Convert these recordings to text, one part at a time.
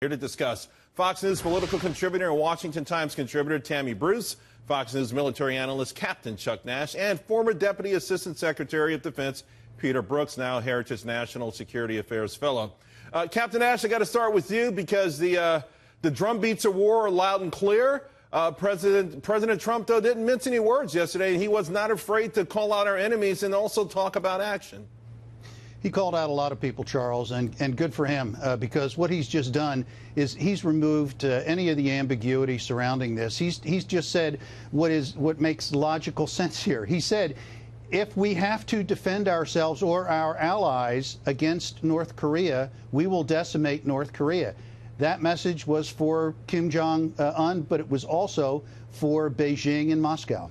Here to discuss, Fox News political contributor and Washington Times contributor Tammy Bruce, Fox News military analyst Captain Chuck Nash, and former Deputy Assistant Secretary of Defense Peter Brookes, now Heritage National Security Affairs Fellow. Captain Nash, I got to start with you because the drumbeats of war are loud and clear. President Trump, though, didn't mince any words yesterday. He was not afraid to call out our enemies and also talk about action. He called out a lot of people, Charles, and good for him, because what he's just done is he's removed any of the ambiguity surrounding this. He's just said what makes logical sense here. He said, if we have to defend ourselves or our allies against North Korea, we will decimate North Korea. That message was for Kim Jong-un, but it was also for Beijing and Moscow.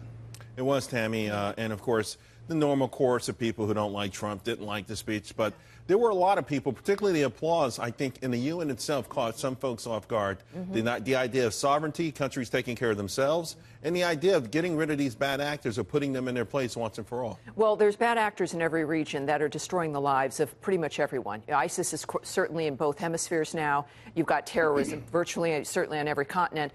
It was, Tammy, and of course, the normal chorus of people who don't like Trump didn't like the speech, but there were a lot of people, particularly the applause, I think, in the UN itself caught some folks off guard. The idea of sovereignty, countries taking care of themselves, and the idea of getting rid of these bad actors or putting them in their place once and for all. Well, there's bad actors in every region that are destroying the lives of pretty much everyone. ISIS is certainly in both hemispheres now. You've got terrorism virtually, certainly on every continent.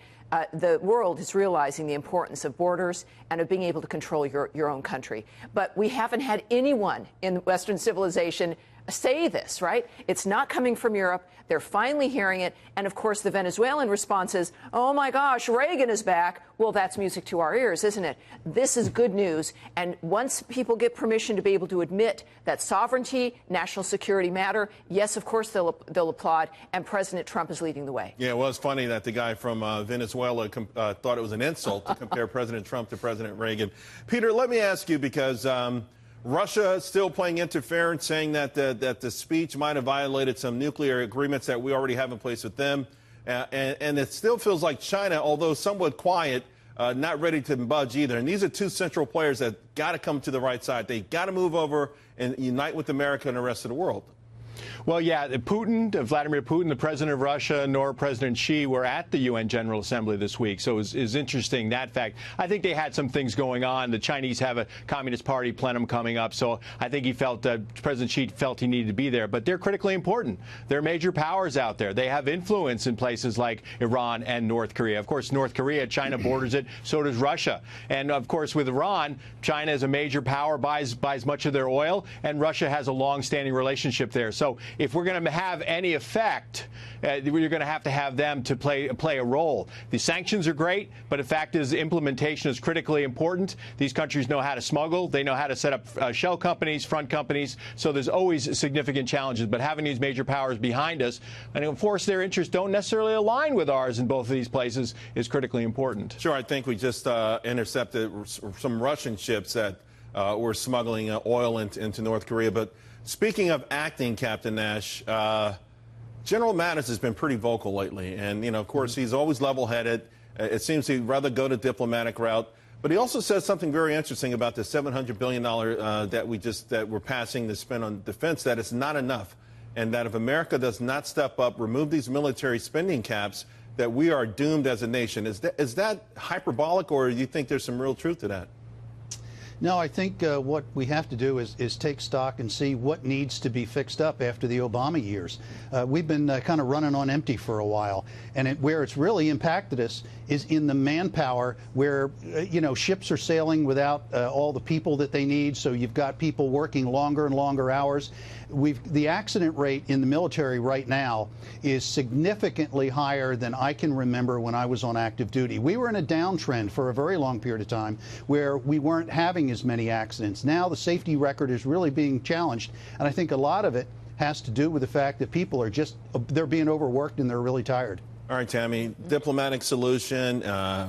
The world is realizing the importance of borders and of being able to control your own country. But we haven't had anyone in Western civilization say this, right? It's not coming from Europe. They're finally hearing it. And, of course, the Venezuelan response is, oh, my gosh, Reagan is back. Well, that's music to our ears, isn't it? This is good news. And once people get permission to be able to admit that sovereignty, national security matter, yes, of course, they'll applaud. And President Trump is leading the way. Yeah, it was funny that the guy from Venezuela thought it was an insult to compare President Trump to President Reagan. Peter, let me ask you, because Russia is still playing interference, saying that the speech might have violated some nuclear agreements that we already have in place with them. And it still feels like China, although somewhat quiet, not ready to budge either. And these are two central players that got to come to the right side. They got to move over and unite with America and the rest of the world. Well, yeah, Vladimir Putin, the president of Russia, nor President Xi were at the UN General Assembly this week. So it was interesting, that fact. I think they had some things going on. The Chinese have a Communist Party plenum coming up. So I think President Xi felt he needed to be there. But they're critically important. They're major powers out there. They have influence in places like Iran and North Korea. Of course, North Korea, China borders it. So does Russia. And, of course, with Iran, China is a major power, buys much of their oil, and Russia has a long-standing relationship there. So if we're going to have any effect, you're going to have them to play a role. The sanctions are great, but the fact is implementation is critically important. These countries know how to smuggle. They know how to set up shell companies, front companies. So there's always significant challenges. But having these major powers behind us, and of course their interests don't necessarily align with ours in both of these places, is critically important. Sure, I think we just intercepted some Russian ships that were smuggling oil into North Korea. But speaking of acting, Captain Nash, General Mattis has been pretty vocal lately. And, of course, he's always level-headed. It seems he'd rather go the diplomatic route. But he also says something very interesting about the $700 billion that we're passing to spend on defense, that it's not enough. And that if America does not step up, remove these military spending caps, that we are doomed as a nation. Is that hyperbolic, or do you think there's some real truth to that? No, I think what we have to do is take stock and see what needs to be fixed up after the Obama years. We've been kind of running on empty for a while, and where it's really impacted us is in the manpower, where ships are sailing without all the people that they need, so you've got people working longer and longer hours. The accident rate in the military right now is significantly higher than I can remember when I was on active duty. We were in a downtrend for a very long period of time where we weren't having as many accidents. Now the safety record is really being challenged, and I think a lot of it has to do with the fact that people are they're being overworked and they're really tired. All right, Tammy, diplomatic solution.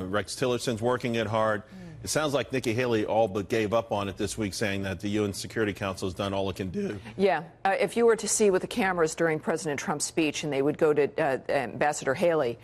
Rex Tillerson's working it hard. It sounds like Nikki Haley all but gave up on it this week, saying that the UN Security Council has done all it can do. Yeah. If you were to see with the cameras during President Trump's speech and they would go to Ambassador Haley,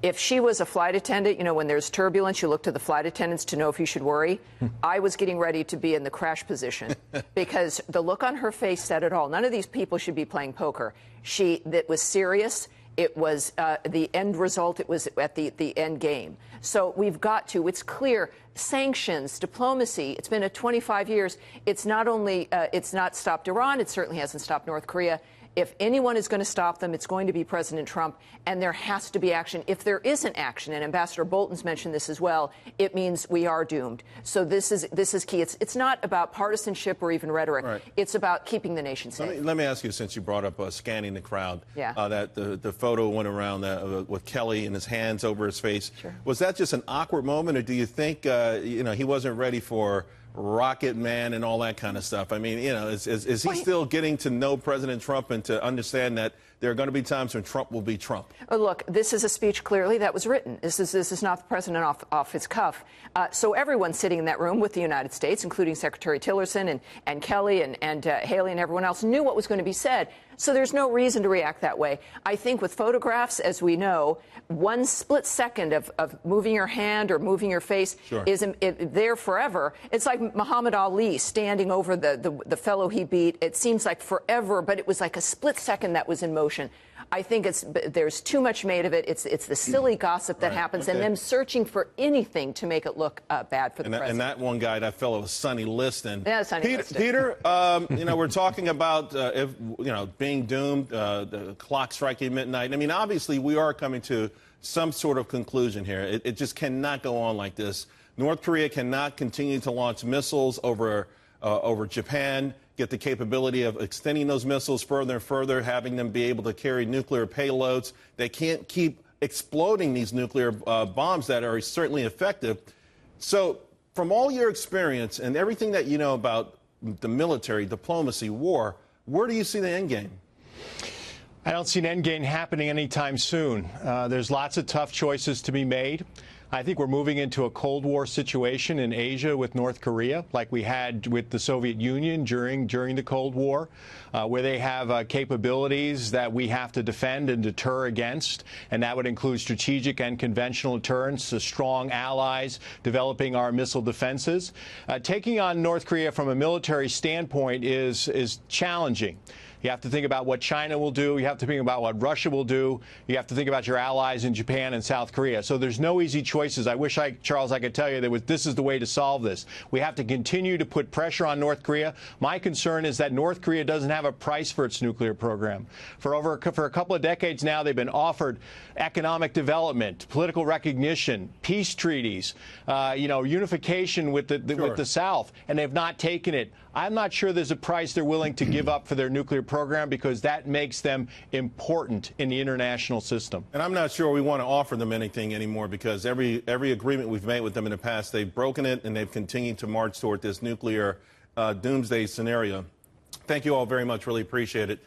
if she was a flight attendant, when there's turbulence, you look to the flight attendants to know if you should worry. I was getting ready to be in the crash position because the look on her face said it all. None of these people should be playing poker. That was serious. It was the end result. It was at the end game. So we've got to. It's clear. Sanctions, diplomacy. It's been 25 years. It's not only it's not stopped Iran. It certainly hasn't stopped North Korea. If anyone is going to stop them, it's going to be President Trump, and there has to be action. If there isn't action, and Ambassador Bolton's mentioned this as well, it means we are doomed. So this is key. It's not about partisanship or even rhetoric. Right. It's about keeping the nation safe. Let me ask you, since you brought up scanning the crowd, yeah. That the photo went around with Kelly and his hands over his face. Sure. Was that just an awkward moment, or do you think he wasn't ready for Rocket Man and all that kind of stuff? I mean, is he still getting to know President Trump and to understand that there are going to be times when Trump will be Trump? Look, this is a speech clearly that was written. This is not the president off his cuff. So everyone sitting in that room with the United States, including Secretary Tillerson and Kelly and Haley and everyone else, knew what was going to be said. So there's no reason to react that way. I think with photographs, as we know, one split second of moving your hand or moving your face is there forever. It's like Muhammad Ali standing over the fellow he beat. It seems like forever, but it was like a split second that was in motion. I think there's too much made of it. It's the silly gossip that happens, and them searching for anything to make it look bad for the president. And that one guy, that fellow, was Sonny Liston. Yeah, Sonny Liston. Peter, we're talking about being doomed, the clock striking midnight. I mean, obviously, we are coming to some sort of conclusion here. It just cannot go on like this. North Korea cannot continue to launch missiles over Japan, get the capability of extending those missiles further and further, having them be able to carry nuclear payloads. They can't keep exploding these nuclear bombs that are certainly effective. So from all your experience and everything that you know about the military, diplomacy, war, where do you see the end game? I don't see an end game happening anytime soon. There's lots of tough choices to be made. I think we're moving into a Cold War situation in Asia with North Korea, like we had with the Soviet Union during the Cold War, where they have capabilities that we have to defend and deter against, and that would include strategic and conventional deterrence, strong allies, developing our missile defenses. Taking on North Korea from a military standpoint is challenging. You have to think about what China will do. You have to think about what Russia will do. You have to think about your allies in Japan and South Korea. So there's no easy choices. I wish, Charles, I could tell you this is the way to solve this. We have to continue to put pressure on North Korea. My concern is that North Korea doesn't have a price for its nuclear program. For a couple of decades now, they've been offered economic development, political recognition, peace treaties, unification with the South, and they've not taken it. I'm not sure there's a price they're willing to give up for their nuclear program, because that makes them important in the international system. And I'm not sure we want to offer them anything anymore, because every agreement we've made with them in the past, they've broken it, and they've continued to march toward this nuclear doomsday scenario. Thank you all very much. Really appreciate it.